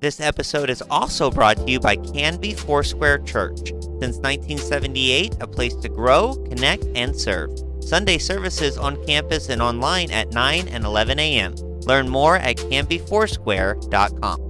This episode is also brought to you by Canby Foursquare Church. Since 1978, a place to grow, connect, and serve. Sunday services on campus and online at 9 and 11 a.m. Learn more at canbyfoursquare.com.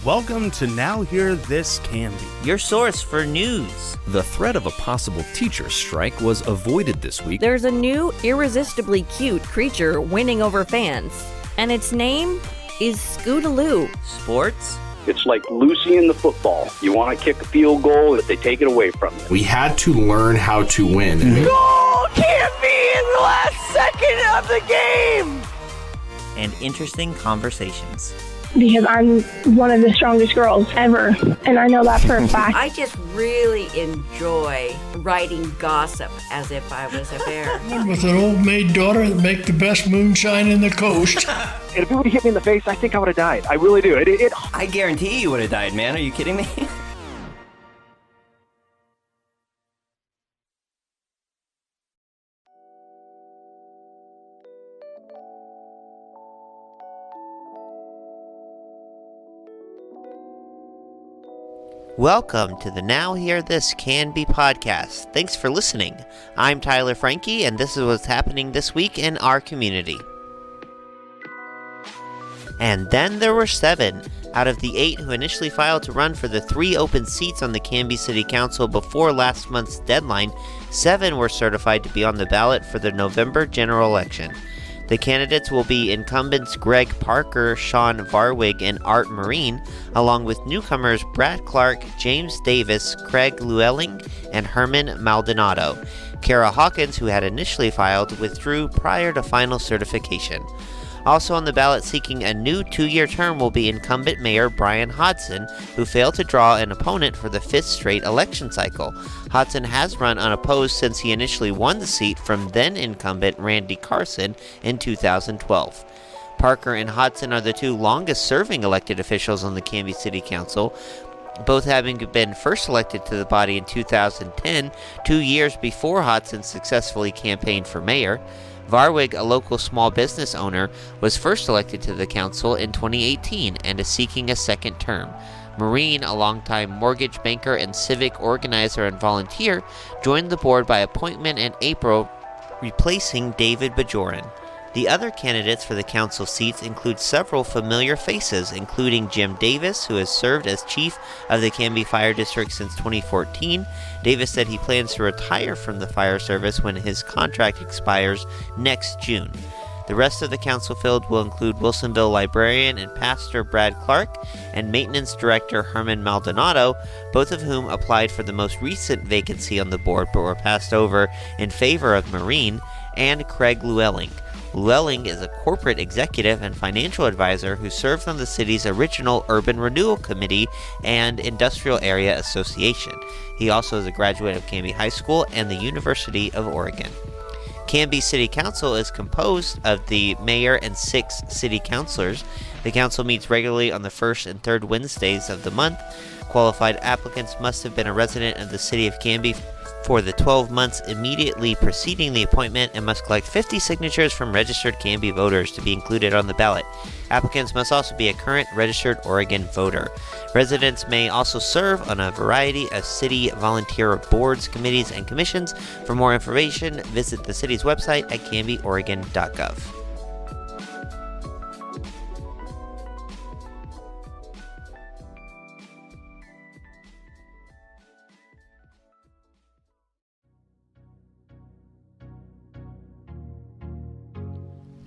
Welcome to Now Hear This Canby, your source for news. The threat of a possible teacher strike was avoided this week. There's a new, irresistibly cute creature winning over fans, and its name is Scootaloo. Sports. It's like Lucy in the football. You want to kick a field goal, if they take it away from you. We had to learn how to win. Goal can't be in the last second of the game! And interesting conversations. Because I'm one of the strongest girls ever, and I know that for a fact. I just really enjoy writing gossip as if I was a bear. With an old maid daughter that make the best moonshine in the coast. And if it would have hit me in the face, I think I would have died. I really do. I guarantee you would have died, man. Are you kidding me? Welcome to the Now Hear This Canby podcast. Thanks for listening. I'm Tyler Frankie, and this is what's happening this week in our community. And then there were 7 out of the 8 who initially filed to run for the 3 open seats on the Canby City Council before last month's deadline. 7 were certified to be on the ballot for the November general election. The candidates will be incumbents Greg Parker, Sean Varwig, and Art Marine, along with newcomers Brad Clark, James Davis, Craig Llewellyn, and Herman Maldonado. Kara Hawkins, who had initially filed, withdrew prior to final certification. Also on the ballot seeking a new 2-year term will be incumbent Mayor Brian Hodson, who failed to draw an opponent for the 5th straight election cycle. Hodson has run unopposed since he initially won the seat from then-incumbent Randy Carson in 2012. Parker and Hodson are the 2 longest-serving elected officials on the Canby City Council, both having been first elected to the body in 2010, 2 years before Hodson successfully campaigned for mayor. Varwig, a local small business owner, was first elected to the council in 2018 and is seeking a second term. Marine, a longtime mortgage banker and civic organizer and volunteer, joined the board by appointment in April, replacing David Bajoran. The other candidates for the council seats include several familiar faces, including Jim Davis, who has served as chief of the Canby Fire District since 2014. Davis said he plans to retire from the fire service when his contract expires next June. The rest of the council field will include Wilsonville librarian and pastor Brad Clark and maintenance director Herman Maldonado, both of whom applied for the most recent vacancy on the board but were passed over in favor of Marine, and Craig Llewellyn. Llewellyn is a corporate executive and financial advisor who served on the city's original Urban Renewal Committee and Industrial Area Association. He also is a graduate of Canby High School and the University of Oregon. Canby City Council is composed of the mayor and 6 city councilors. The council meets regularly on the first and third Wednesdays of the month. Qualified applicants must have been a resident of the city of Canby for the 12 months immediately preceding the appointment and must collect 50 signatures from registered Canby voters to be included on the ballot. Applicants must also be a current registered Oregon voter. Residents may also serve on a variety of city volunteer boards, committees, and commissions. For more information, visit the city's website at cambyoregon.gov.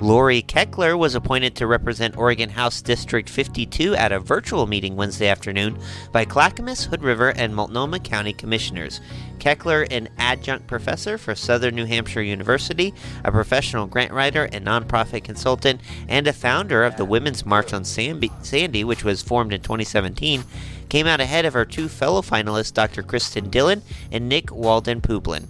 Lori Keckler was appointed to represent Oregon House District 52 at a virtual meeting Wednesday afternoon by Clackamas, Hood River, and Multnomah County Commissioners. Keckler, an adjunct professor for Southern New Hampshire University, a professional grant writer and nonprofit consultant, and a founder of the Women's March on Sandy, which was formed in 2017, came out ahead of her 2 fellow finalists, Dr. Kristen Dillon and Nick Walden Publin.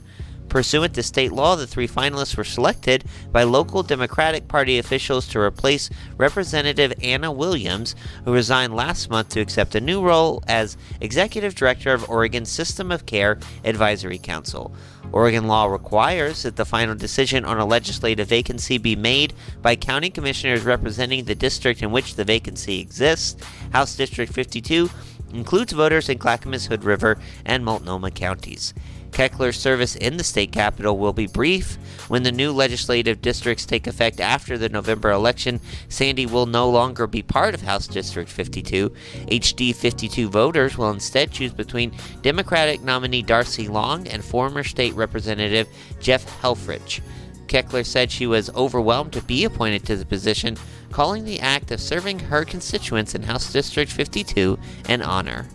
Pursuant to state law, the 3 finalists were selected by local Democratic Party officials to replace Representative Anna Williams, who resigned last month to accept a new role as Executive Director of Oregon's System of Care Advisory Council. Oregon law requires that the final decision on a legislative vacancy be made by county commissioners representing the district in which the vacancy exists. House District 52 includes voters in Clackamas, Hood River, and Multnomah counties. Keckler's service in the state capitol will be brief. When the new legislative districts take effect after the November election, Sandy will no longer be part of House District 52. HD 52 voters will instead choose between Democratic nominee Darcy Long and former state representative Jeff Helfrich. Keckler said she was overwhelmed to be appointed to the position, calling the act of serving her constituents in House District 52 an honor.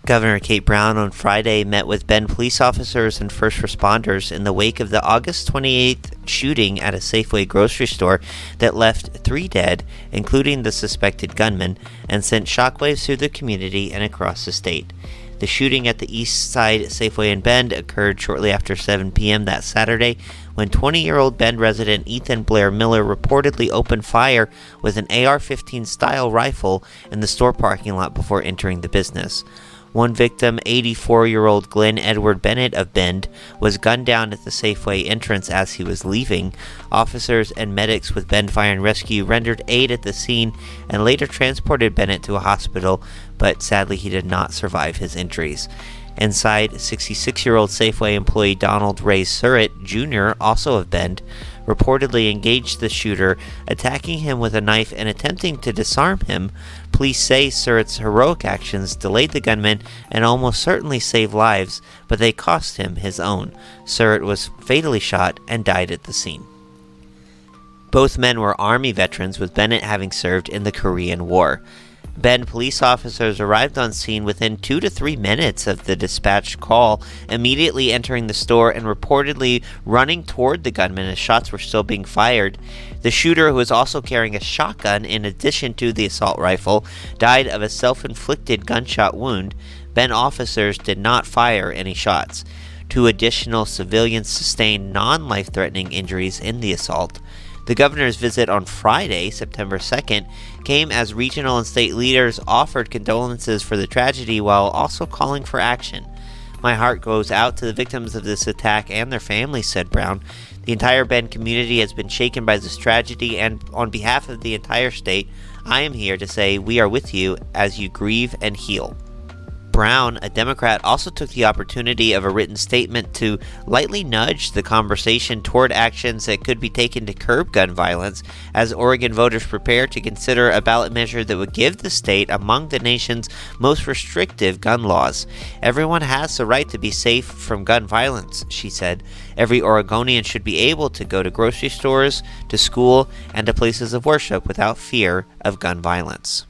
Governor Kate Brown on Friday met with Bend police officers and first responders in the wake of the August 28th shooting at a Safeway grocery store that left 3 dead, including the suspected gunman, and sent shockwaves through the community and across the state. The shooting at the East Side Safeway in Bend occurred shortly after 7 p.m. that Saturday when 20-year-old Bend resident Ethan Blair Miller reportedly opened fire with an AR-15 style rifle in the store parking lot before entering the business. One victim, 84-year-old Glenn Edward Bennett of Bend, was gunned down at the Safeway entrance as he was leaving. Officers and medics with Bend Fire and Rescue rendered aid at the scene and later transported Bennett to a hospital, but sadly he did not survive his injuries. Inside, 66-year-old Safeway employee Donald Ray Surratt, Jr., also of Bend, reportedly engaged the shooter, attacking him with a knife and attempting to disarm him. Police say Surratt's heroic actions delayed the gunman and almost certainly saved lives, but they cost him his own. Surratt was fatally shot and died at the scene. Both men were Army veterans, with Bennett having served in the Korean War. Bend police officers arrived on scene within 2 to 3 minutes of the dispatched call, immediately entering the store and reportedly running toward the gunman as shots were still being fired. The shooter, who was also carrying a shotgun in addition to the assault rifle, died of a self-inflicted gunshot wound. Bend officers did not fire any shots. 2 additional civilians sustained non-life-threatening injuries in the assault. The governor's visit on Friday, September 2nd, came as regional and state leaders offered condolences for the tragedy while also calling for action. "My heart goes out to the victims of this attack and their families," said Brown. "The entire Bend community has been shaken by this tragedy, and on behalf of the entire state, I am here to say we are with you as you grieve and heal." Brown, a Democrat, also took the opportunity of a written statement to lightly nudge the conversation toward actions that could be taken to curb gun violence as Oregon voters prepare to consider a ballot measure that would give the state among the nation's most restrictive gun laws. "Everyone has the right to be safe from gun violence," she said. "Every Oregonian should be able to go to grocery stores, to school, and to places of worship without fear of gun violence."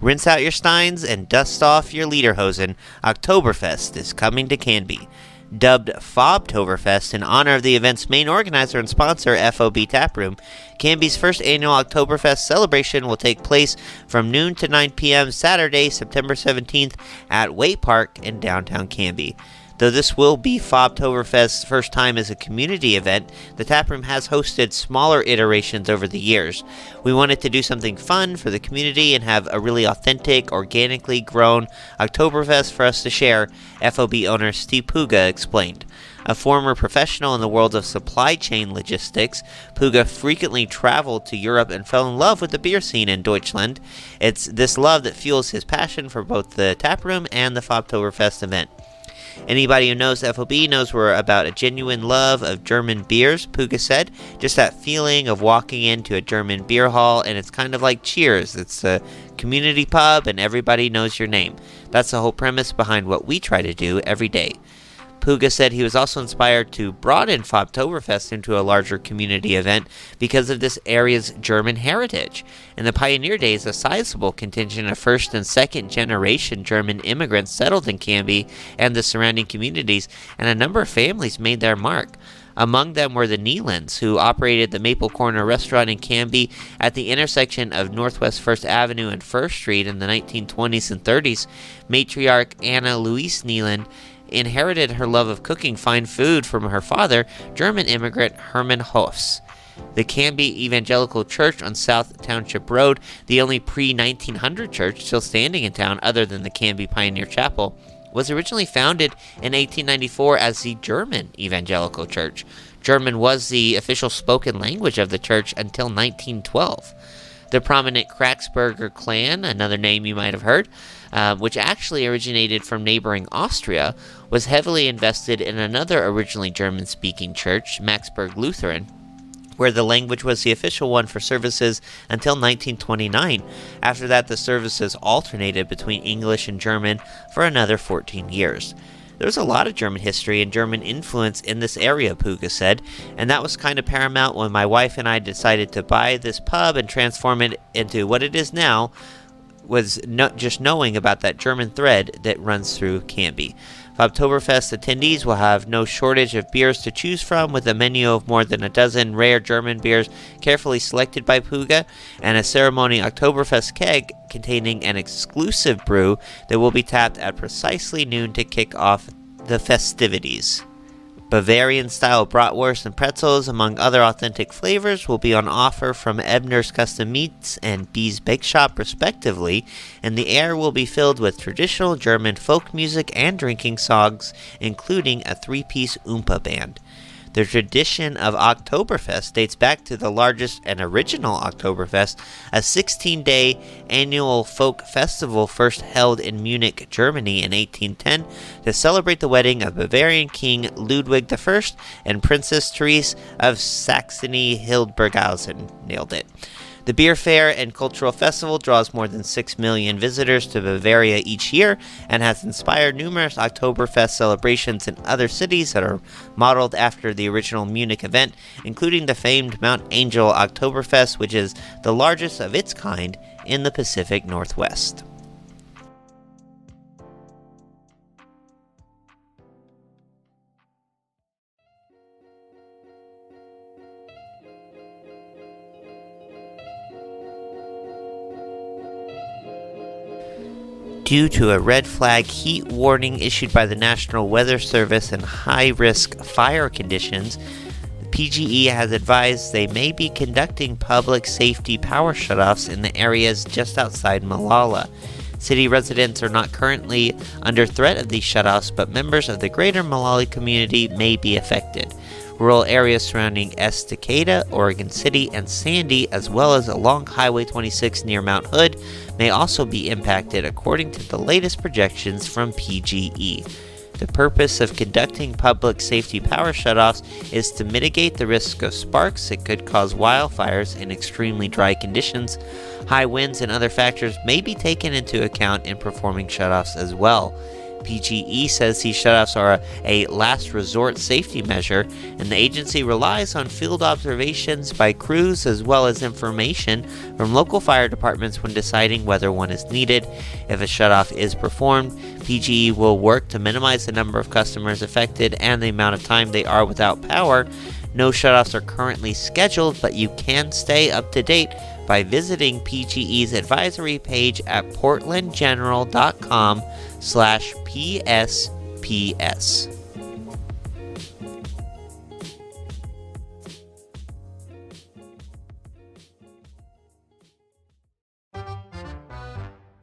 Rinse out your steins and dust off your lederhosen. Oktoberfest is coming to Canby. Dubbed Fobtoberfest in honor of the event's main organizer and sponsor, FOB Taproom, Canby's first annual Oktoberfest celebration will take place from noon to 9 p.m. Saturday, September 17th at Waite Park in downtown Canby. Though this will be Fobtoberfest's first time as a community event, the Taproom has hosted smaller iterations over the years. "We wanted to do something fun for the community and have a really authentic, organically grown Oktoberfest for us to share," FOB owner Steve Puga explained. A former professional in the world of supply chain logistics, Puga frequently traveled to Europe and fell in love with the beer scene in Deutschland. It's this love that fuels his passion for both the Taproom and the Fobtoberfest event. "Anybody who knows FOB knows we're about a genuine love of German beers," Puga said. "Just that feeling of walking into a German beer hall and it's kind of like Cheers. It's a community pub and everybody knows your name. That's the whole premise behind what we try to do every day." Puga said he was also inspired to broaden Fobtoberfest into a larger community event because of this area's German heritage. In the pioneer days, a sizable contingent of first and second generation German immigrants settled in Canby and the surrounding communities, and a number of families made their mark. Among them were the Neelands, who operated the Maple Corner restaurant in Canby at the intersection of Northwest 1st Avenue and 1st Street in the 1920s and 30s. Matriarch Anna Louise Neeland inherited her love of cooking fine food from her father, German immigrant Hermann Hofs. The Canby Evangelical Church on South Township Road, the only pre-1900 church still standing in town other than the Canby Pioneer Chapel, was originally founded in 1894 as the German Evangelical Church. German was the official spoken language of the church until 1912. The prominent Kraxberger clan, another name you might have heard, which actually originated from neighboring Austria, was heavily invested in another originally German-speaking church, Maxburg Lutheran, where the language was the official one for services until 1929. After that, the services alternated between English and German for another 14 years. There was a lot of German history and German influence in this area, Puga said, and that was kind of paramount when my wife and I decided to buy this pub and transform it into what it is now, was not just knowing about that German thread that runs through Canby. Fobtoberfest attendees will have no shortage of beers to choose from, with a menu of more than a dozen rare German beers carefully selected by Puga, and a ceremony Oktoberfest keg containing an exclusive brew that will be tapped at precisely noon to kick off the festivities. Bavarian-style bratwurst and pretzels, among other authentic flavors, will be on offer from Ebner's Custom Meats and Bee's Bake Shop, respectively, and the air will be filled with traditional German folk music and drinking songs, including a three-piece Oompa band. The tradition of Oktoberfest dates back to the largest and original Oktoberfest, a 16-day annual folk festival first held in Munich, Germany in 1810 to celebrate the wedding of Bavarian King Ludwig I and Princess Therese of Saxony-Hildburghausen. Nailed it. The beer fair and cultural festival draws more than 6 million visitors to Bavaria each year and has inspired numerous Oktoberfest celebrations in other cities that are modeled after the original Munich event, including the famed Mount Angel Oktoberfest, which is the largest of its kind in the Pacific Northwest. Due to a red flag heat warning issued by the National Weather Service and high-risk fire conditions, the PGE has advised they may be conducting public safety power shutoffs in the areas just outside Malala. City residents are not currently under threat of these shutoffs, but members of the greater Malala community may be affected. Rural areas surrounding Estacada, Oregon City, and Sandy, as well as along Highway 26 near Mount Hood, may also be impacted according to the latest projections from PGE. The purpose of conducting public safety power shutoffs is to mitigate the risk of sparks that could cause wildfires in extremely dry conditions. High winds and other factors may be taken into account in performing shutoffs as well. PGE says these shutoffs are a last resort safety measure, and the agency relies on field observations by crews as well as information from local fire departments when deciding whether one is needed. If a shutoff is performed, PGE will work to minimize the number of customers affected and the amount of time they are without power. No shutoffs are currently scheduled, but you can stay up to date by visiting PGE's advisory page at portlandgeneral.com/PSPS.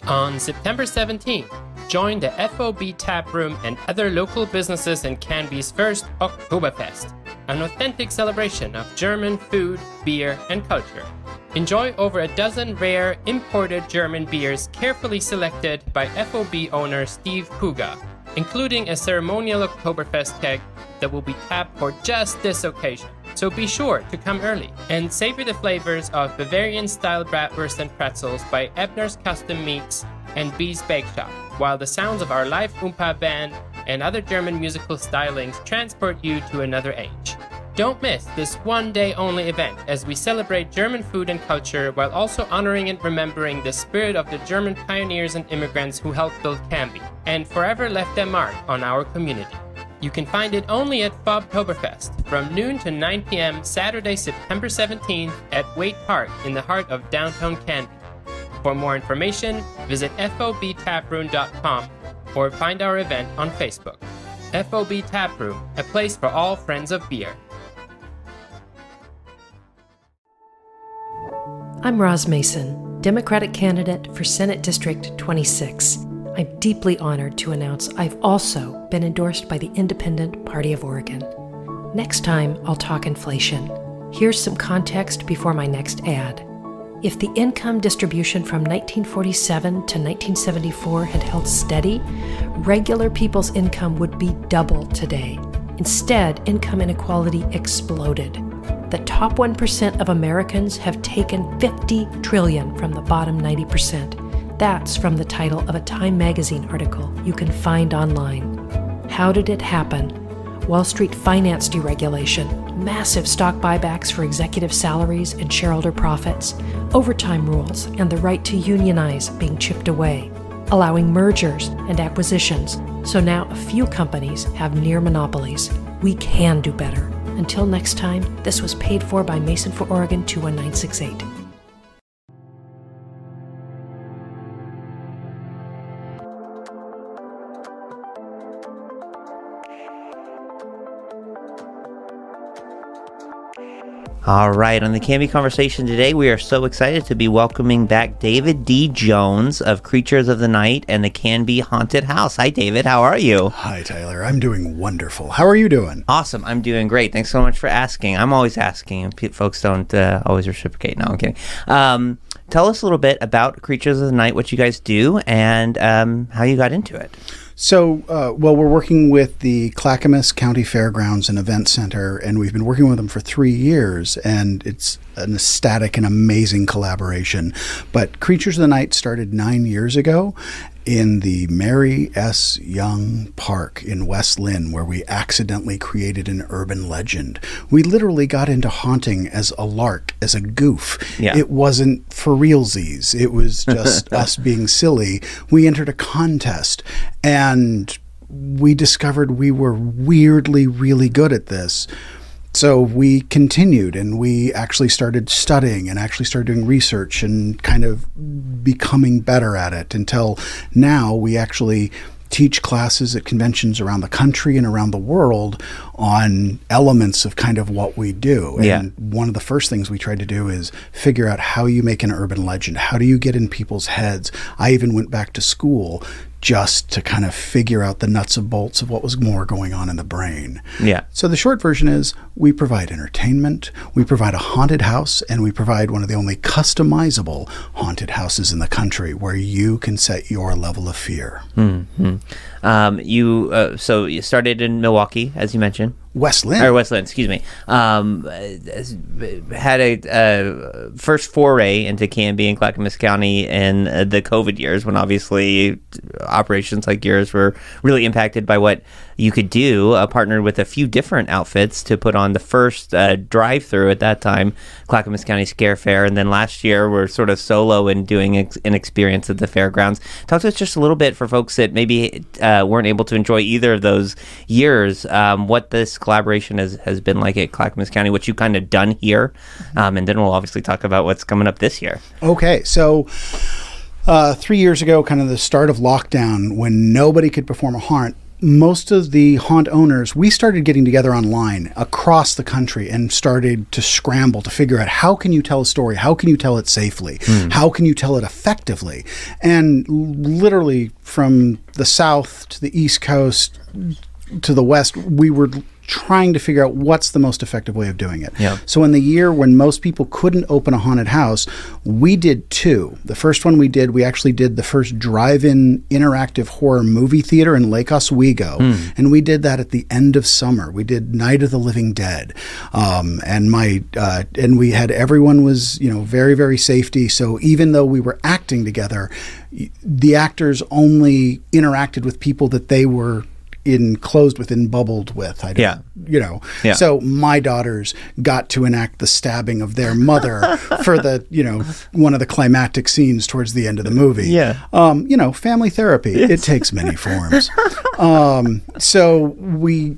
On September 17th, join the FOB Tap Room and other local businesses in Canby's first Oktoberfest, an authentic celebration of German food, beer, and culture. Enjoy over a dozen rare imported German beers carefully selected by FOB owner Steve Puga, including a ceremonial Oktoberfest keg that will be tapped for just this occasion. So be sure to come early and savor the flavors of Bavarian-style bratwurst and pretzels by Ebner's Custom Meats and Bee's Bake Shop, while the sounds of our live Oompa band and other German musical stylings transport you to another age. Don't miss this one-day-only event as we celebrate German food and culture while also honoring and remembering the spirit of the German pioneers and immigrants who helped build Canby and forever left their mark on our community. You can find it only at Fobtoberfest from noon to 9 p.m. Saturday, September 17th at Waite Park in the heart of downtown Canby. For more information, visit fobtaproom.com or find our event on Facebook. FOB Taproom, a place for all friends of beer. I'm Roz Mason, Democratic candidate for Senate District 26. I'm deeply honored to announce I've also been endorsed by the Independent Party of Oregon. Next time, I'll talk inflation. Here's some context before my next ad. If the income distribution from 1947 to 1974 had held steady, regular people's income would be double today. Instead, income inequality exploded. The top 1% of Americans have taken $50 trillion from the bottom 90%. That's from the title of a Time magazine article you can find online. How did it happen? Wall Street finance deregulation, massive stock buybacks for executive salaries and shareholder profits, overtime rules, and the right to unionize being chipped away, allowing mergers and acquisitions, so now a few companies have near monopolies. We can do better. Until next time, this was paid for by Mason for Oregon 21968. All right, on the Canby Conversation today, we are so excited to be welcoming back David D. Jones of Creatures of the Night and the Canby Haunted House. Hi, David. How are you? Hi, Tyler. I'm doing wonderful. How are you doing? Awesome. I'm doing great. Thanks so much for asking. I'm always asking, and folks don't always reciprocate. No, I'm kidding. Tell us a little bit about Creatures of the Night, what you guys do, and how you got into it. So, we're working with the Clackamas County Fairgrounds and Event Center, and we've been working with them for 3 years, and it's an ecstatic and amazing collaboration. But Creatures of the Night started 9 years ago in the Mary S. Young Park in West Lynn, where we accidentally created an urban legend. We literally got into haunting as a lark, as a goof. Yeah. It wasn't for realsies. It was just us being silly. We entered a contest, and we discovered we were weirdly really good at this. So we continued, and we actually started studying and actually started doing research and kind of becoming better at it until now we actually teach classes at conventions around the country and around the world on elements of kind of what we do. And one of the first things we tried to do is figure out how you make an urban legend. How do you get in people's heads? I even went back to school just to kind of figure out the nuts and bolts of what was more going on in the brain. Yeah. So the short version is we provide entertainment, we provide a haunted house, and we provide one of the only customizable haunted houses in the country where you can set your level of fear. Mm-hmm. So you started in Milwaukee, as you mentioned. West Lynn, excuse me. Had a first foray into Canby and Clackamas County in the COVID years, when obviously operations like yours were really impacted by what you could do. Partnered with a few different outfits to put on the first drive-through at that time, Clackamas County Scare Fair, and then last year we're sort of solo in doing an experience at the fairgrounds. Talk to us just a little bit for folks that maybe weren't able to enjoy either of those years, what this collaboration has been like at Clackamas County, what you kind of done here, and then we'll obviously talk about what's coming up this year. Okay, so 3 years ago, kind of the start of lockdown, when nobody could perform a haunt, most of the haunt owners, we started getting together online across the country and started to scramble to figure out, how can you tell a story? How can you tell it safely? How can you tell it effectively? And literally from the South to the East Coast to the West, we were trying to figure out what's the most effective way of doing it. Yeah. So in the year when most people couldn't open a haunted house, we did two. The first one we actually did the first drive-in interactive horror movie theater in Lake Oswego. And we did that at the end of summer. We did Night of the Living Dead. And we had, everyone was, very, very safety. So even though we were acting together, the actors only interacted with people that they were enclosed within, bubbled with. I don't, Yeah. So my daughters got to enact the stabbing of their mother for the, one of the climactic scenes towards the end of the movie. Yeah. Family therapy. It takes many forms. So we,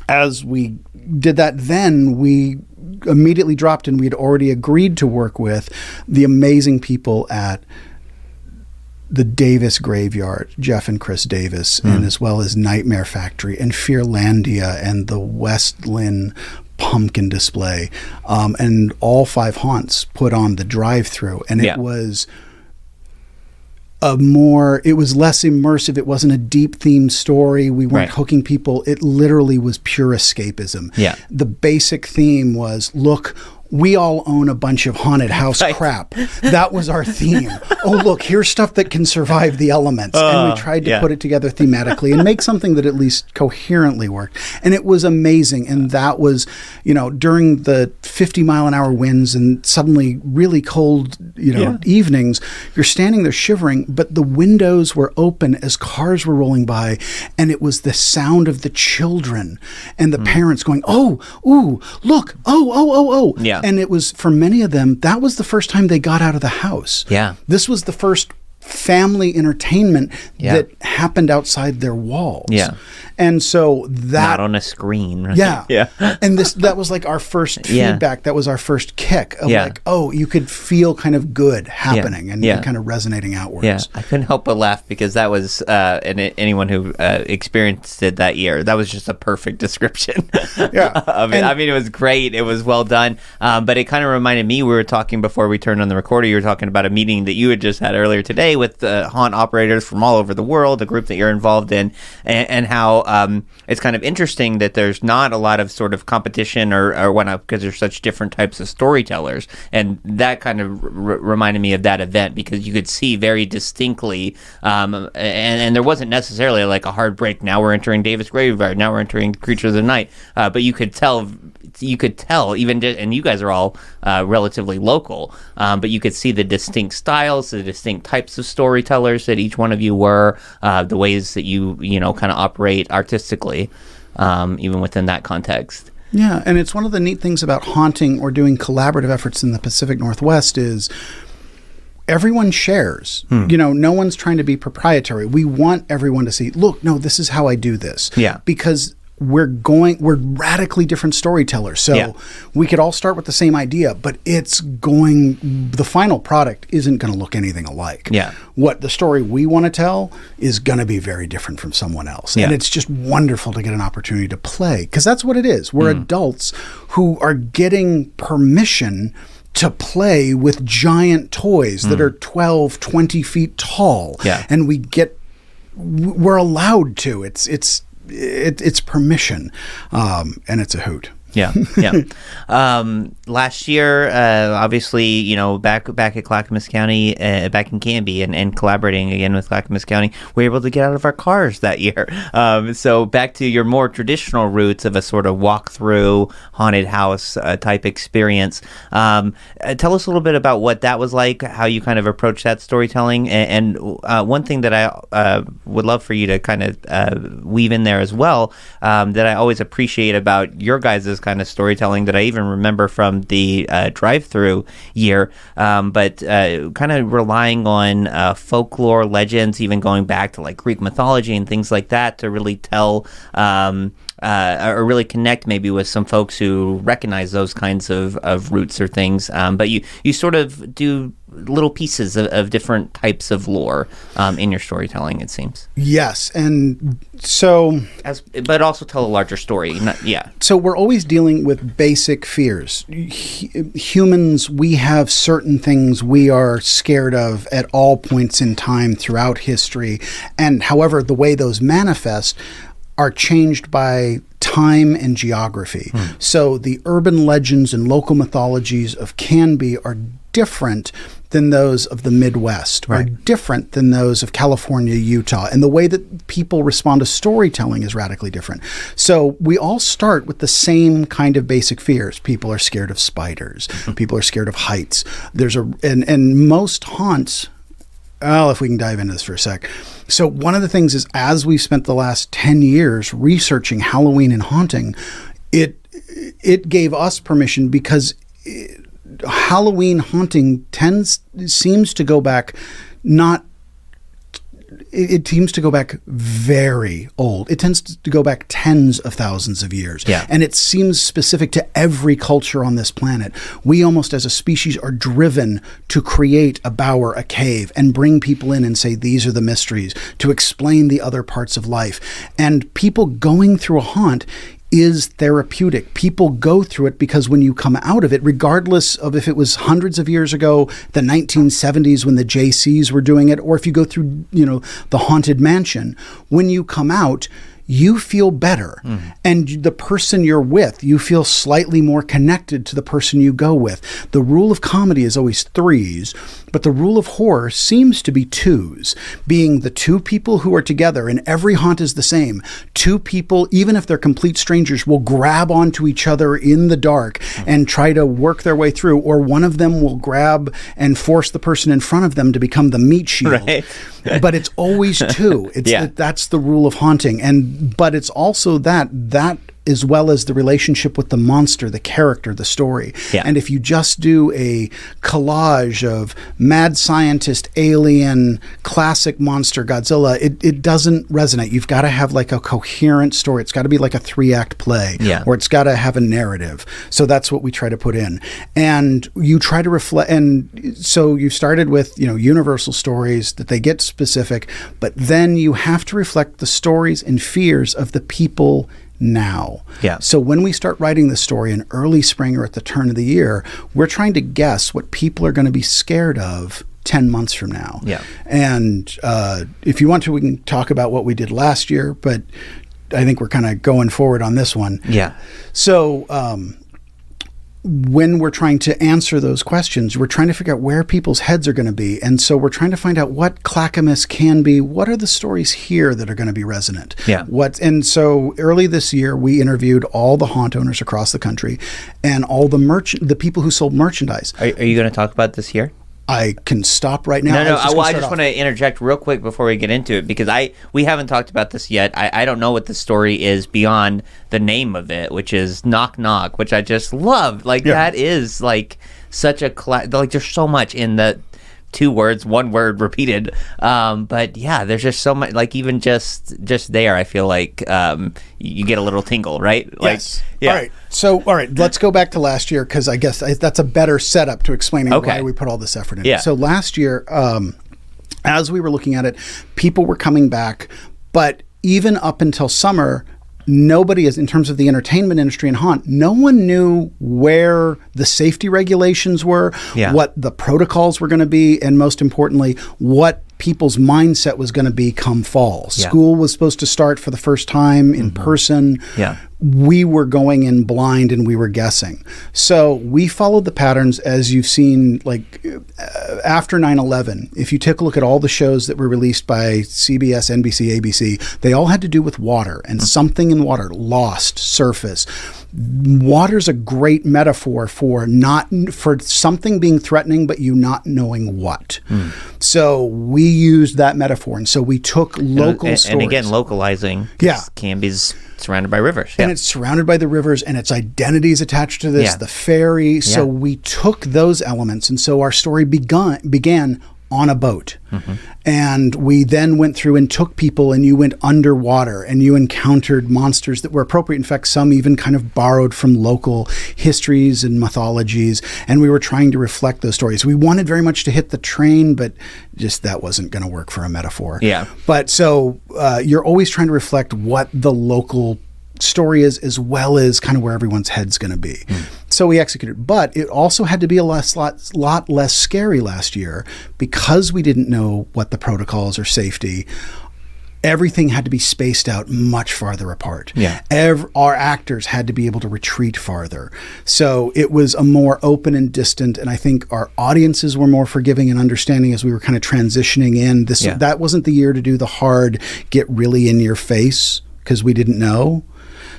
as we did that, then we immediately dropped in. We'd already agreed to work with the amazing people at the Davis Graveyard, Jeff and Chris Davis, and as well as Nightmare Factory and Fearlandia and the West Lynn Pumpkin Display, and all 5 haunts put on the drive-through, and it was it was less immersive. It wasn't a deep themed story. We weren't hooking people. It literally was pure escapism. Yeah. The basic theme was, look, we all own a bunch of haunted house crap. That was our theme. Oh, look, here's stuff that can survive the elements. And we tried to put it together thematically and make something that at least coherently worked. And it was amazing. And that was, during the 50-mile-an-hour winds and suddenly really cold, evenings, you're standing there shivering, but the windows were open as cars were rolling by. And it was the sound of the children and the parents going, oh, ooh, look, oh. Yeah. And it was, for many of them, that was the first time they got out of the house. Yeah. This was the first family entertainment that happened outside their walls. Yeah. And so that... Not on a screen. Right? Yeah. Yeah. And that was like our first feedback. That was our first kick of like, oh, you could feel kind of good happening and kind of resonating outwards. Yeah. I couldn't help but laugh because that was, and anyone who experienced it that year, that was just a perfect description of it. I mean, it was great. It was well done. But it kind of reminded me, we were talking before we turned on the recorder, you were talking about a meeting that you had just had earlier today with haunt operators from all over the world, a group that you're involved in, and how it's kind of interesting that there's not a lot of sort of competition or whatnot because there's such different types of storytellers. And that kind of reminded me of that event because you could see very distinctly, and there wasn't necessarily like a hard break. Now we're entering Davis Graveyard. Now we're entering Creatures of the Night. But you could tell even, and you guys are all relatively local, but you could see the distinct styles, the distinct types of storytellers that each one of you were, the ways that you kind of operate artistically, even within that context. Yeah, and it's one of the neat things about haunting or doing collaborative efforts in the Pacific Northwest is everyone shares. No one's trying to be proprietary. We want everyone to see, look, no, this is how I do this. Yeah. Because we're radically different storytellers. So we could all start with the same idea, but the final product isn't going to look anything alike. Yeah. What the story we want to tell is going to be very different from someone else. Yeah. And it's just wonderful to get an opportunity to play, because that's what it is. We're adults who are getting permission to play with giant toys that are 12, 20 feet tall. Yeah. And we're allowed to. It's permission, and it's a hoot. Yeah. Last year, obviously, back at Clackamas County, back in Canby, and collaborating again with Clackamas County, we were able to get out of our cars that year. So back to your more traditional roots of a sort of walk-through haunted house type experience. Tell us a little bit about what that was like, how you kind of approach that storytelling, and one thing that I would love for you to kind of weave in there as well, that I always appreciate about your guys' kind of storytelling that I even remember from the drive-through year, but kind of relying on folklore, legends, even going back to like Greek mythology and things like that to really tell or really connect maybe with some folks who recognize those kinds of roots or things. But you sort of do little pieces of different types of lore in your storytelling, it seems. Yes, and so... but also tell a larger story. So we're always dealing with basic fears. Humans, we have certain things we are scared of at all points in time throughout history, and however the way those manifest are changed by time and geography. So the urban legends and local mythologies of Canby are different than those of the Midwest, are different than those of California, Utah. And the way that people respond to storytelling is radically different. So we all start with the same kind of basic fears. People are scared of spiders. People are scared of heights. And most haunts well, if we can dive into this for a sec. So one of the things is, as we've spent the last 10 years researching Halloween and haunting, it gave us permission because Halloween haunting seems to go back it seems to go back very old. It tends to go back tens of thousands of years. Yeah. And it seems specific to every culture on this planet. We almost as a species are driven to create a bower, a cave, and bring people in and say, these are the mysteries, to explain the other parts of life. And people going through a haunt is therapeutic. People go through it because when you come out of it, regardless of if it was hundreds of years ago, the 1970s when the JCs were doing it, or if you go through, the Haunted Mansion, when you come out, you feel better. And the person you're with, you feel slightly more connected to the person you go with. The rule of comedy is always 3s, but the rule of horror seems to be 2s, being the 2 people who are together, and every haunt is the same. 2 people, even if they're complete strangers, will grab onto each other in the dark and try to work their way through, or one of them will grab and force the person in front of them to become the meat shield. Right. But it's always 2. That's the rule of haunting. But it's also that as well as the relationship with the monster, the character, the story. Yeah. And if you just do a collage of mad scientist, alien, classic monster, Godzilla, it doesn't resonate. You've got to have like a coherent story. It's got to be like a 3-act play, or it's got to have a narrative. So that's what we try to put in. And you try to reflect. And so you started with, universal stories that they get specific, but then you have to reflect the stories and fears of the people now. Yeah. So when we start writing the story in early spring or at the turn of the year, we're trying to guess what people are going to be scared of 10 months from now. Yeah. And if you want to, we can talk about what we did last year, but I think we're kind of going forward on this one. Yeah. So when we're trying to answer those questions, we're trying to figure out where people's heads are going to be. And so we're trying to find out what Clackamas can be. What are the stories here that are going to be resonant? Yeah. And so early this year, we interviewed all the haunt owners across the country and all the people who sold merchandise. Are you going to talk about this here? I can stop right now. No. I just want to interject real quick before we get into it, because we haven't talked about this yet. I don't know what the story is beyond the name of it, which is Knock Knock, which I just love. That is like such a there's so much in the 2 words, 1 word repeated. But yeah, there's just so much. Like even just there, I feel like you get a little tingle, right? Yes. Yeah. All right. Let's go back to last year, because I guess that's a better setup to explaining why we put all this effort in. Yeah. So last year, as we were looking at it, people were coming back, but even up until summer, nobody is, in terms of the entertainment industry and haunt, no one knew where the safety regulations were, what the protocols were going to be, and most importantly, what people's mindset was going to be come fall. Yeah. School was supposed to start for the first time in person. Yeah. We were going in blind and we were guessing. So we followed the patterns, as you've seen, after 9/11. If you take a look at all the shows that were released by CBS, NBC, ABC, they all had to do with water and something in water, lost, surface. Water's a great metaphor for something being threatening, but you not knowing what. So we used that metaphor, and so we took local stories. And again, localizing. Yeah. Canby's surrounded by rivers. Yeah. And it's surrounded by the rivers, and its identity is attached to this, the ferry. Yeah. So we took those elements, and so our story began on a boat. And we then went through and took people, and you went underwater and you encountered monsters that were appropriate. In fact, some even kind of borrowed from local histories and mythologies, and we were trying to reflect those stories. We wanted very much to hit the train, but just that wasn't going to work for a metaphor. Yeah. But so you're always trying to reflect what the local story is, as well as kind of where everyone's head's going to be. So we executed, but it also had to be a lot less scary last year, because we didn't know what the protocols or safety. Everything had to be spaced out much farther apart. Yeah. Our actors had to be able to retreat farther. So it was a more open and distant, and I think our audiences were more forgiving and understanding as we were kind of transitioning in. That wasn't the year to do the hard, get really in your face, because we didn't know.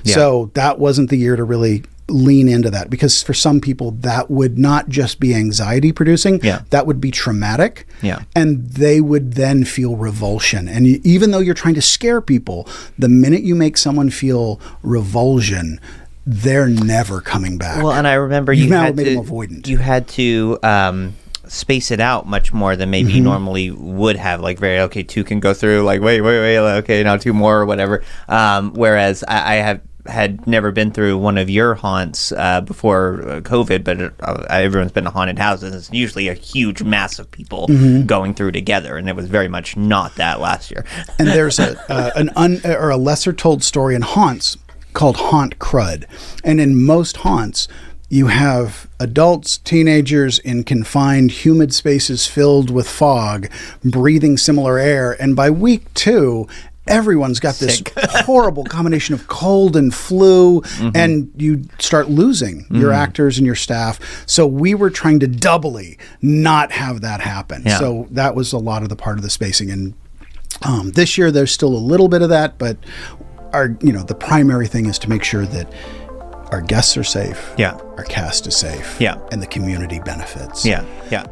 Yeah. So that wasn't the year to really lean into that, because for some people that would not just be anxiety producing, that would be traumatic, and they would then feel revulsion. And even though you're trying to scare people, the minute you make someone feel revulsion, they're never coming back. Well, and I remember you had made to, them avoidant. You had to space it out much more than maybe you normally would have. Like, two can go through. Like, wait, okay, now two more or whatever. Whereas I had never been through one of your haunts before COVID, but everyone's been to haunted houses. It's usually a huge mass of people going through together, and it was very much not that last year. And there's a lesser told story in haunts called Haunt Crud. And in most haunts, you have adults, teenagers in confined, humid spaces filled with fog, breathing similar air. And by week 2, everyone's got this horrible combination of cold and flu, and you start losing your actors and your staff. So we were trying to doubly not have that happen. Yeah. So that was a lot of the part of the spacing. And this year there's still a little bit of that, but the primary thing is to make sure that our guests are safe. Yeah. Our cast is safe. Yeah. And the community benefits. Yeah. Yeah.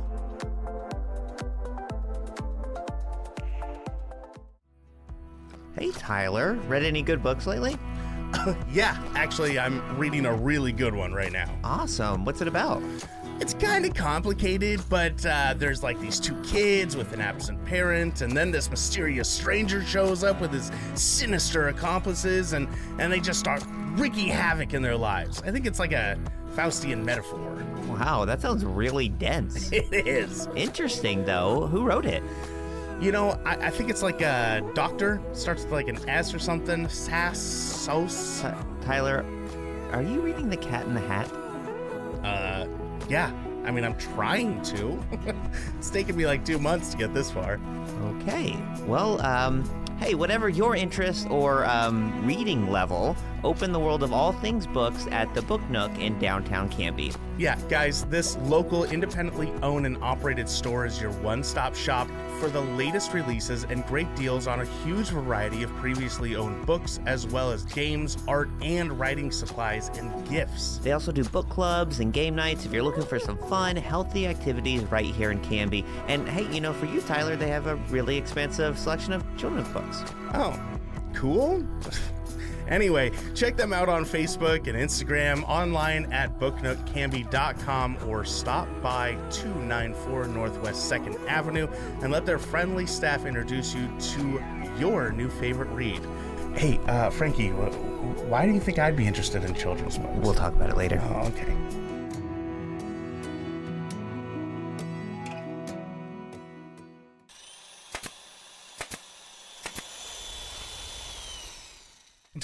Hey, Tyler. Read any good books lately? Yeah, actually, I'm reading a really good one right now. Awesome. What's it about? It's kind of complicated, but there's like these 2 kids with an absent parent, and then this mysterious stranger shows up with his sinister accomplices, and they just start wreaking havoc in their lives. I think it's like a Faustian metaphor. Wow, that sounds really dense. It is. Interesting, though. Who wrote it? You know, I think it's like a doctor. Starts with like an S or something. Sos. Tyler, are you reading The Cat in the Hat? Yeah. I mean, I'm trying to. It's taken me like 2 months to get this far. Okay. Well, hey, whatever your interest or reading level, open the world of all things books at the Book Nook in downtown Canby. Yeah, guys, this local, independently owned and operated store is your one-stop shop for the latest releases and great deals on a huge variety of previously owned books, as well as games, art, and writing supplies and gifts. They also do book clubs and game nights if you're looking for some fun, healthy activities right here in Canby. And hey, for you, Tyler, they have a really expansive selection of children's books. Oh, cool. Anyway, check them out on Facebook and Instagram, online at booknookcanby.com, or stop by 294 Northwest 2nd Avenue and let their friendly staff introduce you to your new favorite read. Hey, Frankie, why do you think I'd be interested in children's books? We'll talk about it later. Oh, okay.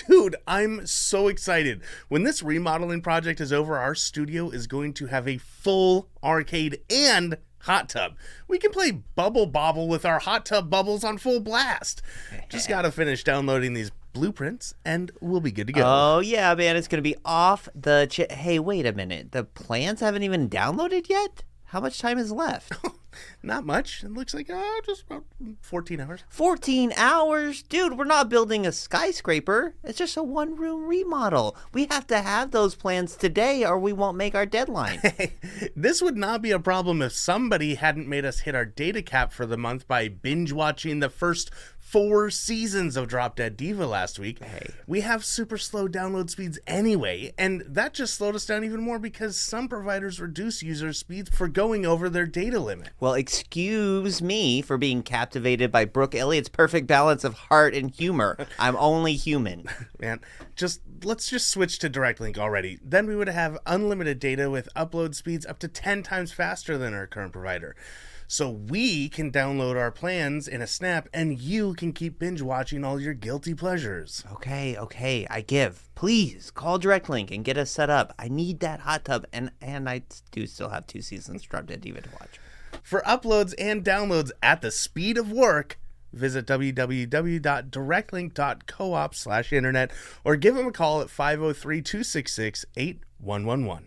Dude, I'm so excited. When this remodeling project is over, our studio is going to have a full arcade and hot tub. We can play Bubble Bobble with our hot tub bubbles on full blast. Just gotta finish downloading these blueprints and we'll be good to go. Oh yeah, man, it's gonna be off the Hey, wait a minute. The plans haven't even downloaded yet? How much time is left? Not much. It looks like just about 14 hours. 14 hours? Dude, we're not building a skyscraper. It's just a one-room remodel. We have to have those plans today or we won't make our deadline. This would not be a problem if somebody hadn't made us hit our data cap for the month by binge-watching the first 4 seasons of Drop Dead Diva last week. Hey. We have super slow download speeds anyway, and that just slowed us down even more because some providers reduce user speeds for going over their data limit. Well, excuse me for being captivated by Brooke Elliott's perfect balance of heart and humor. I'm only human. Man, let's just switch to Direct Link already. Then we would have unlimited data with upload speeds up to 10 times faster than our current provider. So we can download our plans in a snap and you can keep binge watching all your guilty pleasures. Okay, I give. Please call Direct Link and get us set up. I need that hot tub and I do still have 2 seasons of Drop Dead Diva to watch. For uploads and downloads at the speed of work, visit www.directlink.coop/internet or give them a call at 503-266-8111.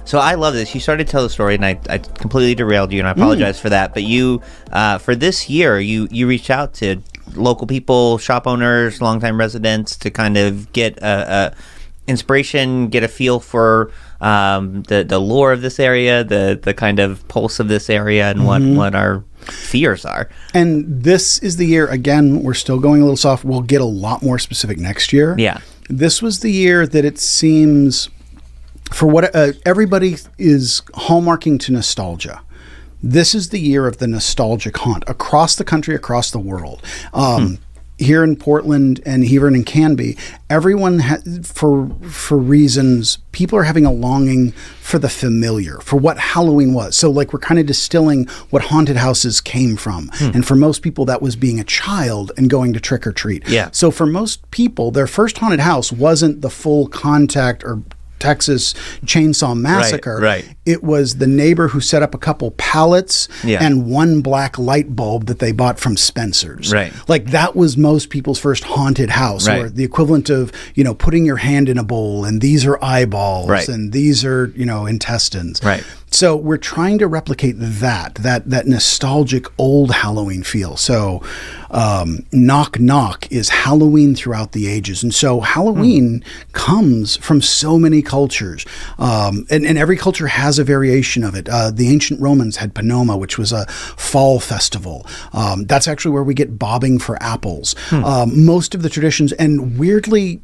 So I love this. You started to tell the story, and I completely derailed you, and I apologize for that. But you, for this year, you reached out to local people, shop owners, longtime residents to kind of get a inspiration, get a feel for the lore of this area, the kind of pulse of this area, and what our fears are. And this is the year, again, we're still going a little soft. We'll get a lot more specific next year. Yeah. This was the year that it seems, for what everybody is hallmarking to nostalgia. This is the year of the nostalgic haunt across the country, across the world. Here in Portland and even in Canby, everyone, for reasons, people are having a longing for the familiar, for what Halloween was. So like we're kind of distilling what haunted houses came from. And for most people, that was being a child and going to trick or treat. Yeah. So for most people, their first haunted house wasn't the full contact or Texas Chainsaw Massacre. Right. It was the neighbor who set up a couple pallets and one black light bulb that they bought from Spencer's. Right. Like that was most people's first haunted house, or the equivalent of, putting your hand in a bowl and these are eyeballs and these are, intestines. Right. So we're trying to replicate that nostalgic old Halloween feel. So Knock Knock is Halloween throughout the ages. And so Halloween comes from so many cultures. And every culture has a variation of it. The ancient Romans had Panoma, which was a fall festival. That's actually where we get bobbing for apples. Most of the traditions, and weirdly,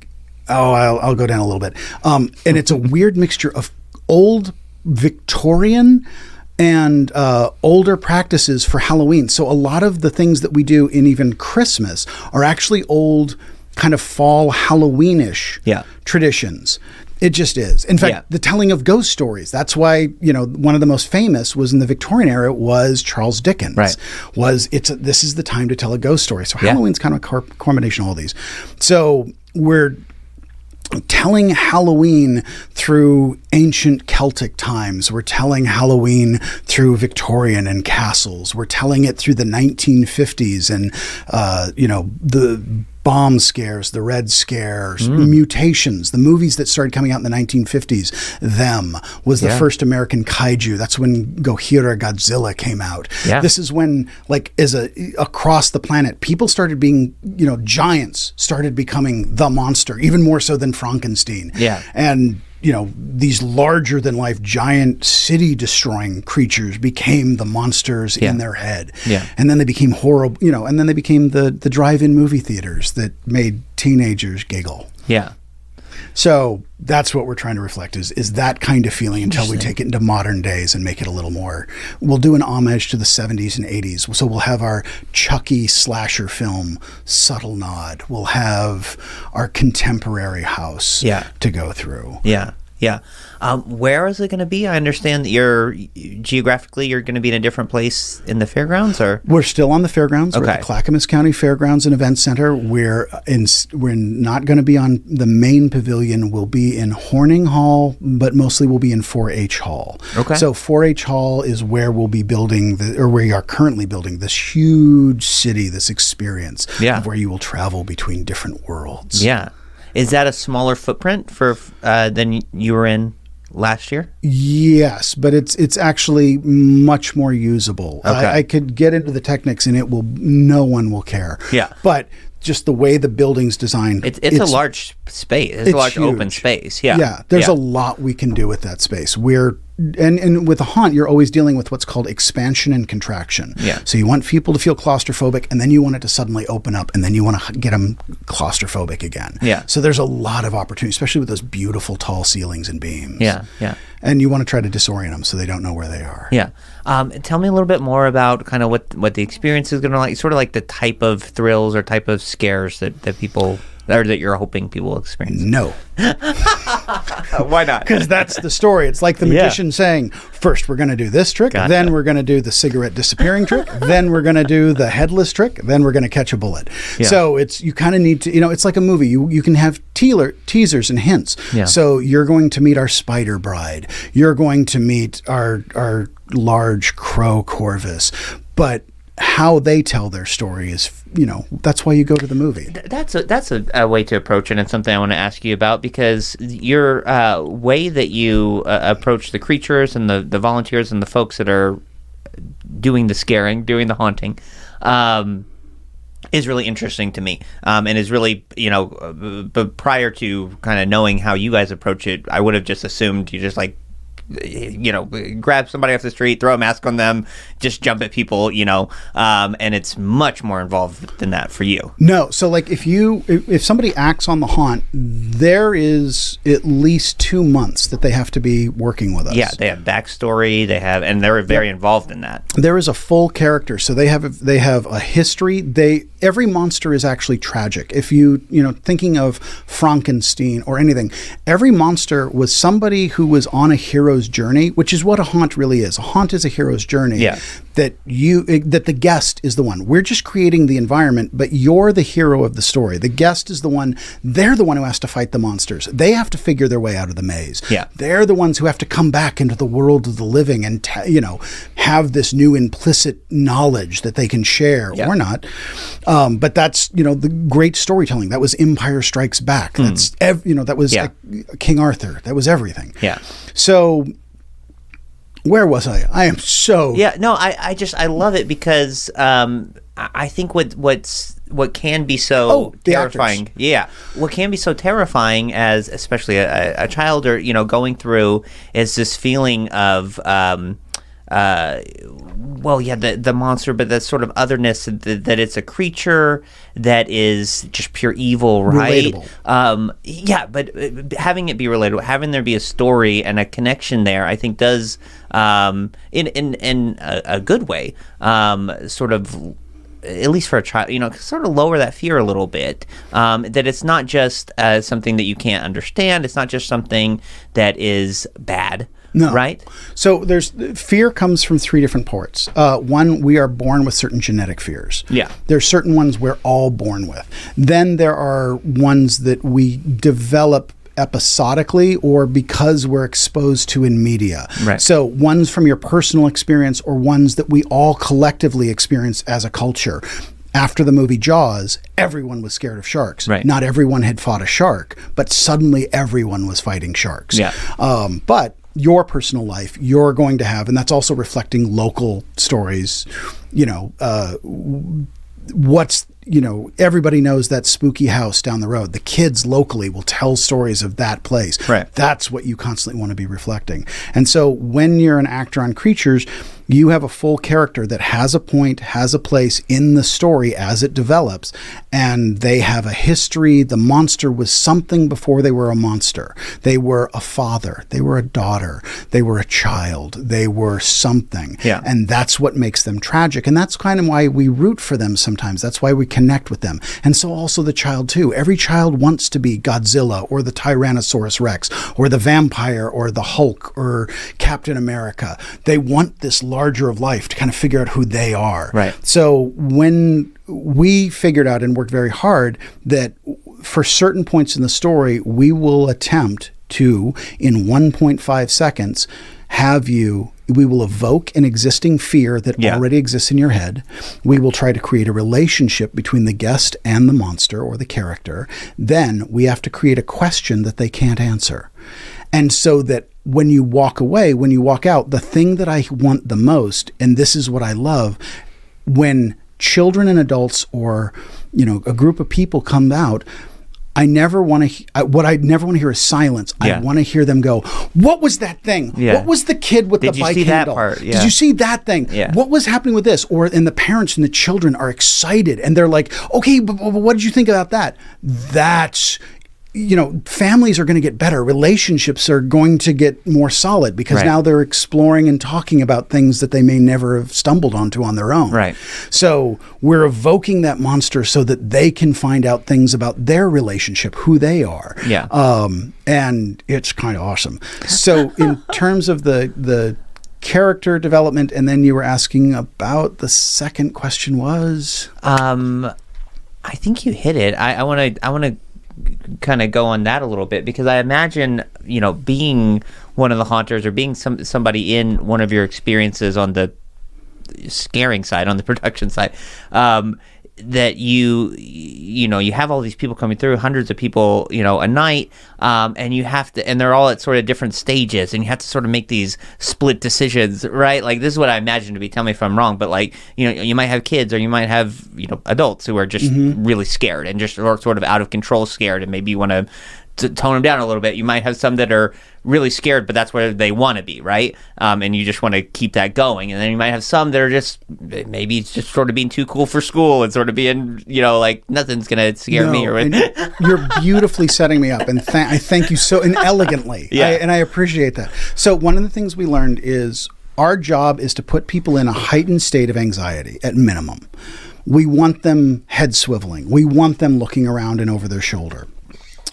I'll go down a little bit. And it's a weird mixture of old Victorian and older practices for Halloween. So a lot of the things that we do in even Christmas are actually old kind of fall Halloweenish traditions. It just is. In fact, the telling of ghost stories. That's why, one of the most famous was in the Victorian era was Charles Dickens. Right. This is the time to tell a ghost story. So Halloween's kind of a combination of all these. So we're telling Halloween through ancient Celtic times. We're telling Halloween through Victorian and castles. We're telling it through the 1950s and, the bomb scares, the Red Scares, Mutations, the movies that started coming out in the 1950s. Them was the first American kaiju. That's when Gojira Godzilla came out. Yeah. This is when, across the planet, people started being, giants started becoming the monster, even more so than Frankenstein. Yeah. And these larger than life giant city destroying creatures became the monsters in their head. Yeah. And then they became horrible, and then they became the drive-in movie theaters that made teenagers giggle. Yeah. So that's what we're trying to reflect is that kind of feeling until we take it into modern days and make it a little more. We'll do an homage to the 70s and 80s. So we'll have our Chucky slasher film, Subtle Nod. We'll have our contemporary house to go through. Yeah. Yeah. Where is it going to be? I understand that you're going to be in a different place in the fairgrounds, or we're still on the fairgrounds. We're at the Clackamas County Fairgrounds and Event Center. We're not going to be on the main pavilion. We'll be in Horning Hall, but mostly we'll be in 4-H Hall. Okay. So 4-H Hall is where we'll be building where we are currently building this huge city, this experience of where you will travel between different worlds. Yeah. Is that a smaller footprint for than you were in last year? Yes, but it's actually much more usable. Okay. I could get into the techniques, and no one will care. Yeah, but just the way the building's designed, it's a large space. It's a large huge open space. Yeah, yeah. There's a lot we can do with that space. And with a haunt, you're always dealing with what's called expansion and contraction. Yeah. So you want people to feel claustrophobic, and then you want it to suddenly open up, and then you want to get them claustrophobic again. Yeah. So there's a lot of opportunity, especially with those beautiful tall ceilings and beams. Yeah, yeah. And you want to try to disorient them so they don't know where they are. Yeah. Tell me a little bit more about kind of what the experience is going to like, sort of like the type of thrills or type of scares that people... or that you're hoping people will experience. No. Why not? Because that's the story. It's like the magician saying, first we're going to do this trick, then we're going to do the cigarette disappearing trick, then we're going to do the headless trick, then we're going to catch a bullet. Yeah. So you kind of need to, it's like a movie. You can have teasers and hints. Yeah. So you're going to meet our spider bride. You're going to meet our large crow corvus. But how they tell their story is, that's why you go to the movie. That's a way to approach it, and something I want to ask you about, because your way that you approach the creatures and the volunteers and the folks that are doing the scaring, doing the haunting, is really interesting to me, and is really, but prior to kind of knowing how you guys approach it, I would have just assumed you just grab somebody off the street, throw a mask on them, just jump at people, and it's much more involved than that for you. No, so like if somebody acts on the haunt, there is at least 2 months that they have to be working with us. Yeah, they have backstory, and they're very involved in that. There is a full character, so they have a history. Every monster is actually tragic. If thinking of Frankenstein or anything, every monster was somebody who was on a hero's journey, which is what a haunt really is. A haunt is a hero's journey. Yeah. That the guest is the one. We're just creating the environment, but you're the hero of the story. The guest is the one. They're the one who has to fight the monsters. They have to figure their way out of the maze. Yeah. They're the ones who have to come back into the world of the living and have this new implicit knowledge that they can share or not. But that's the great storytelling. That was Empire Strikes Back. That's that was King Arthur. That was everything. Yeah. So where was I? I am so... Yeah, no, I love it because I think what can be so terrifying... Actors. Yeah. What can be so terrifying as especially a child or, going through is this feeling of... the monster, but that sort of otherness, that it's a creature that is just pure evil, right? Relatable. But having it be relatable, having there be a story and a connection there, I think does, in a good way, sort of, at least for a child, sort of lower that fear a little bit, that it's not just something that you can't understand. It's not just something that is bad. No. Right? So fear comes from 3 different parts. One, we are born with certain genetic fears. Yeah. There's certain ones we're all born with. Then there are ones that we develop episodically or because we're exposed to in media. Right. So ones from your personal experience or ones that we all collectively experience as a culture. After the movie Jaws, everyone was scared of sharks. Right. Not everyone had fought a shark, but suddenly everyone was fighting sharks. Yeah. But your personal life, you're going to have, and that's also reflecting local stories, everybody knows that spooky house down the road. The kids locally will tell stories of that place. Right. That's what you constantly want to be reflecting. And so when you're an actor on Creatures, you have a full character that has a point, has a place in the story as it develops, and they have a history. The monster was something before they were a monster. They were a father. They were a daughter. They were a child. They were something. Yeah. And that's what makes them tragic. And that's kind of why we root for them sometimes. That's why we connect with them. And so also the child too. Every child wants to be Godzilla or the Tyrannosaurus Rex or the vampire or the Hulk or Captain America. They want this larger of life to kind of figure out who they are. Right. So when we figured out and worked very hard that for certain points in the story, we will attempt to, in 1.5 seconds, we will evoke an existing fear that already exists in your head. We will try to create a relationship between the guest and the monster or the character. Then we have to create a question that they can't answer. And so that when you walk away, when you walk out, the thing that I want the most, and this is what I love, when children and adults or, a group of people come out, I never want to. What I never want to hear is silence. Yeah. I want to hear them go, "What was that thing? Yeah. What was the kid with the bike handle? That part? Yeah. Did you see that thing? Yeah. What was happening with this?" And the parents and the children are excited, and they're like, "Okay, but what did you think about that?" That's families are going to get better. Relationships are going to get more solid because now they're exploring and talking about things that they may never have stumbled onto on their own. Right. So we're evoking that monster so that they can find out things about their relationship, who they are. Yeah. And it's kind of awesome. So in terms of the character development, and then you were asking about the second question was? I think you hit it. I want to kind of go on that a little bit because I imagine being one of the haunters or being somebody in one of your experiences on the scaring side, on the production side, that you know, you have all these people coming through, hundreds of people, you know, a night, and you have to, and they're all at sort of different stages, and you have to sort of make these split decisions, right? Like, this is what I imagine to be, tell me if I'm wrong, but like, you know, you might have kids, or you might have, you know, adults who are just really scared and just sort of out of control scared, and maybe you want to tone them down a little bit. You might have some that are really scared, but that's where they want to be, right? And you just want to keep that going. And then you might have some that are just, maybe it's just sort of being too cool for school and sort of being, you know, like, nothing's going to scare me. Or you're beautifully setting me up, and I thank you so, and elegantly. Yeah. And I appreciate that. So one of the things we learned is our job is to put people in a heightened state of anxiety at minimum. We want them head swiveling. We want them looking around and over their shoulder.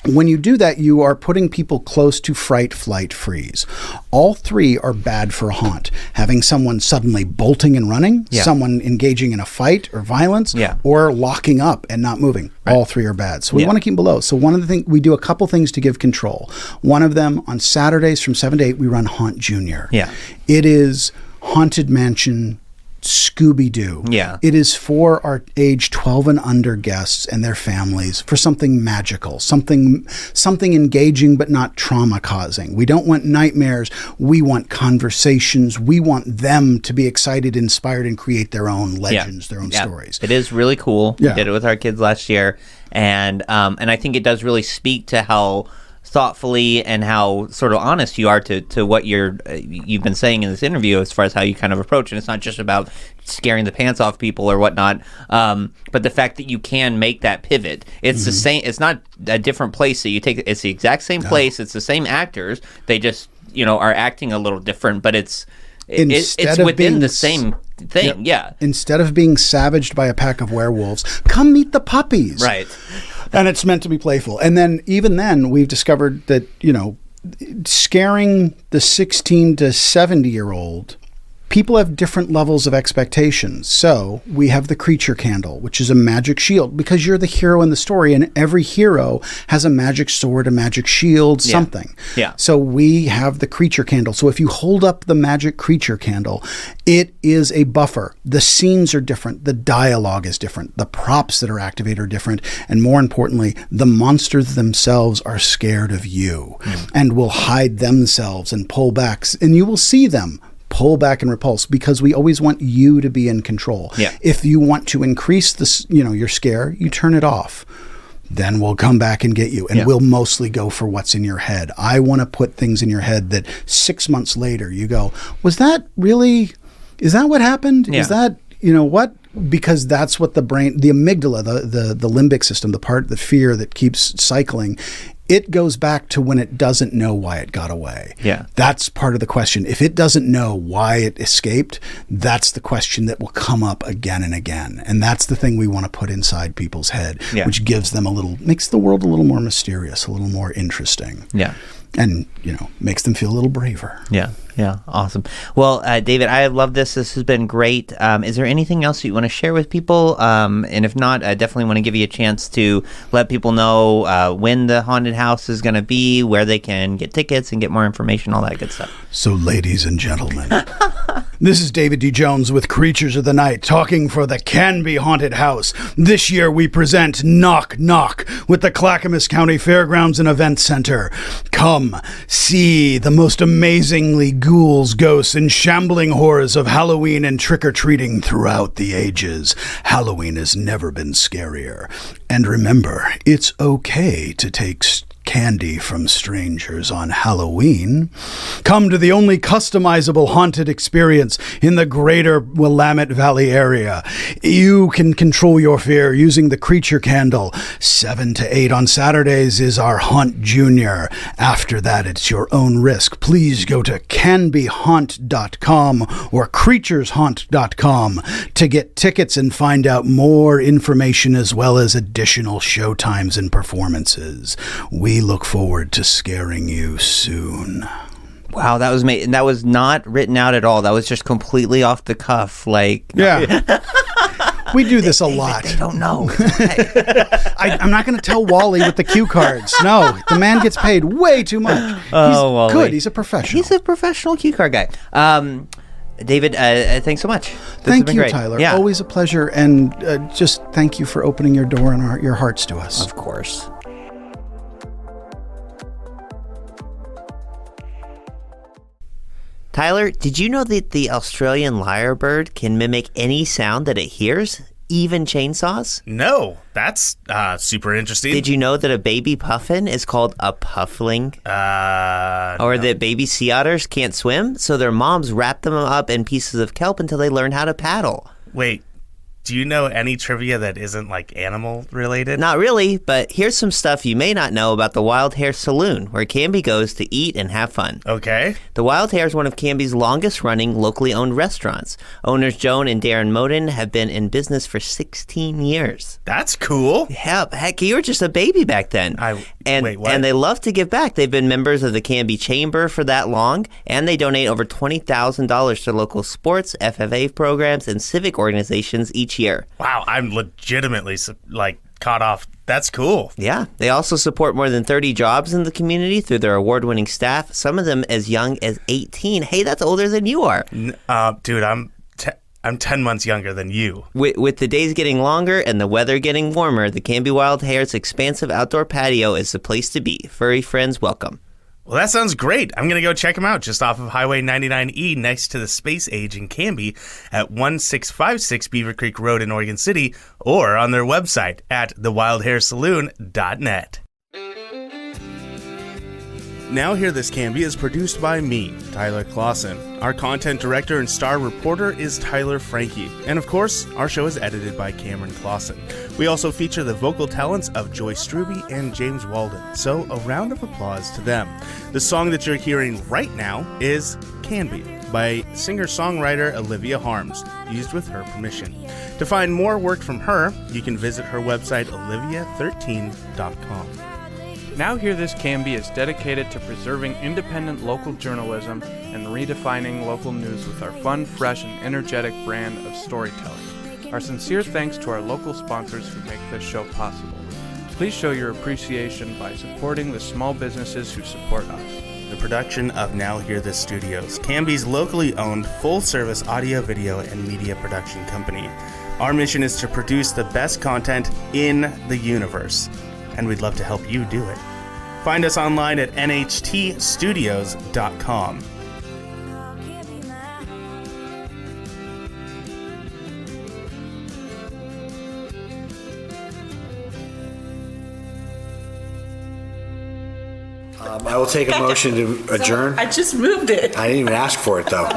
When you do that, you are putting people close to fright, flight, freeze. All three are bad for a haunt. Having someone suddenly bolting and running, someone engaging in a fight or violence, or locking up and not moving. Right. All three are bad. So we want to keep them below. So one of the things, we do a couple things to give control. One of them, on Saturdays from 7 to 8, we run Haunt Junior. Yeah. It is Haunted Mansion Scooby-Doo. Yeah. It is for our age 12 and under guests and their families, for something magical, something engaging but not trauma causing. We don't want nightmares. We want conversations. We want them to be excited, inspired, and create their own legends, their own stories. It is really cool. We did it with our kids last year, and I think it does really speak to how thoughtfully and how sort of honest you are to what you've been saying in this interview, as far as how you kind of approach. And it's not just about scaring the pants off people or whatnot, but the fact that you can make that pivot. It's the same. It's not a different place that you take. It's the exact same place. It's the same actors. They just, you know, are acting a little different, but it's within the same thing. Instead of being savaged by a pack of werewolves, come meet the puppies. Right. And it's meant to be playful. And then, even then, we've discovered that, you know, scaring the 16 to 70-year-old, people have different levels of expectations. So we have the creature candle, which is a magic shield, because you're the hero in the story, and every hero has a magic sword, a magic shield, something. Yeah. So we have the creature candle. So if you hold up the magic creature candle, it is a buffer. The scenes are different. The dialogue is different. The props that are activated are different. And more importantly, the monsters themselves are scared of you and will hide themselves and pull back. And you will see them pull back and repulse, because we always want you to be in control. Yeah. If you want to increase this, you know, your scare, you turn it off. Then we'll come back and get you. And we'll mostly go for what's in your head. I want to put things in your head that 6 months later you go, is that what happened? Yeah. Is that, you know what? Because that's what the brain, the amygdala, the limbic system, the part, the fear that keeps cycling, it goes back to when it doesn't know why it got away. Yeah. That's part of the question. If it doesn't know why it escaped, that's the question that will come up again and again. And that's the thing we want to put inside people's head, which gives them makes the world a little more mysterious, a little more interesting. Yeah. And, you know, makes them feel a little braver. Yeah. Yeah. Awesome. Well, David, I love this. This has been great. Is there anything else you want to share with people? And if not, I definitely want to give you a chance to let people know when the haunted house is going to be, where they can get tickets and get more information, all that good stuff. So, ladies and gentlemen, this is David D. Jones with Creatures of the Night, talking for the Canby Haunted House. This year we present Knock Knock with the Clackamas County Fairgrounds and Event Center. Come see the most amazingly ghouls, ghosts, and shambling horrors of Halloween and trick-or-treating throughout the ages. Halloween has never been scarier. And remember, it's okay to take candy from strangers on Halloween. Come to the only customizable haunted experience in the greater Willamette Valley area. You can control your fear using the creature candle. 7 to 8 on Saturdays is our Haunt Junior. After that, it's your own risk. Please go to canbyhaunt.com or creatureshaunt.com to get tickets and find out more information, as well as additional showtimes and performances. We look forward to scaring you soon. Wow, that was made, and that was not written out at all. That was just completely off the cuff. Like, we do this a lot. They don't know. I'm not going to tell Wally with the cue cards. No, the man gets paid way too much. He's Wally. Good. He's a professional. He's a professional cue card guy. David, thanks so much. Thank you, Tyler. Yeah. Always a pleasure. And just thank you for opening your door and your hearts to us. Of course. Tyler, did you know that the Australian lyrebird can mimic any sound that it hears, even chainsaws? No, that's super interesting. Did you know that a baby puffin is called a puffling? Or that baby sea otters can't swim, so their moms wrap them up in pieces of kelp until they learn how to paddle? Wait. Do you know any trivia that isn't like animal related? Not really, but here's some stuff you may not know about the Wild Hare Saloon, where Canby goes to eat and have fun. Okay. The Wild Hare is one of Canby's longest running locally owned restaurants. Owners Joan and Darren Moden have been in business for 16 years. That's cool. Heck, you were just a baby back then. Wait, what? And they love to give back. They've been members of the Canby Chamber for that long, and they donate over $20,000 to local sports, FFA programs, and civic organizations each year. Wow, I'm legitimately caught off. That's cool. Yeah, they also support more than 30 jobs in the community through their award-winning staff, some of them as young as 18. Hey, that's older than you are. Dude, I'm 10 months younger than you. With the days getting longer and the weather getting warmer, the Canby Wild Hare's expansive outdoor patio is the place to be. Furry friends welcome. Well, that sounds great. I'm going to go check them out just off of Highway 99E next to the Space Age in Canby at 1656 Beaver Creek Road in Oregon City, or on their website at thewildharesaloon.net. Now Hear This Canby is produced by me, Tyler Clausen. Our content director and star reporter is Tyler Frankie. And of course, our show is edited by Cameron Clausen. We also feature the vocal talents of Joy Struby and James Walden, so a round of applause to them. The song that you're hearing right now is Canby by singer-songwriter Olivia Harms, used with her permission. To find more work from her, you can visit her website, olivia13.com. Now Hear This Canby is dedicated to preserving independent local journalism and redefining local news with our fun, fresh, and energetic brand of storytelling. Our sincere thanks to our local sponsors who make this show possible. Please show your appreciation by supporting the small businesses who support us. The production of Now Hear This Studios, Canby's locally owned, full-service audio, video, and media production company. Our mission is to produce the best content in the universe, and we'd love to help you do it. Find us online at nhtstudios.com. I will take a motion to adjourn. I just moved it. I didn't even ask for it, though.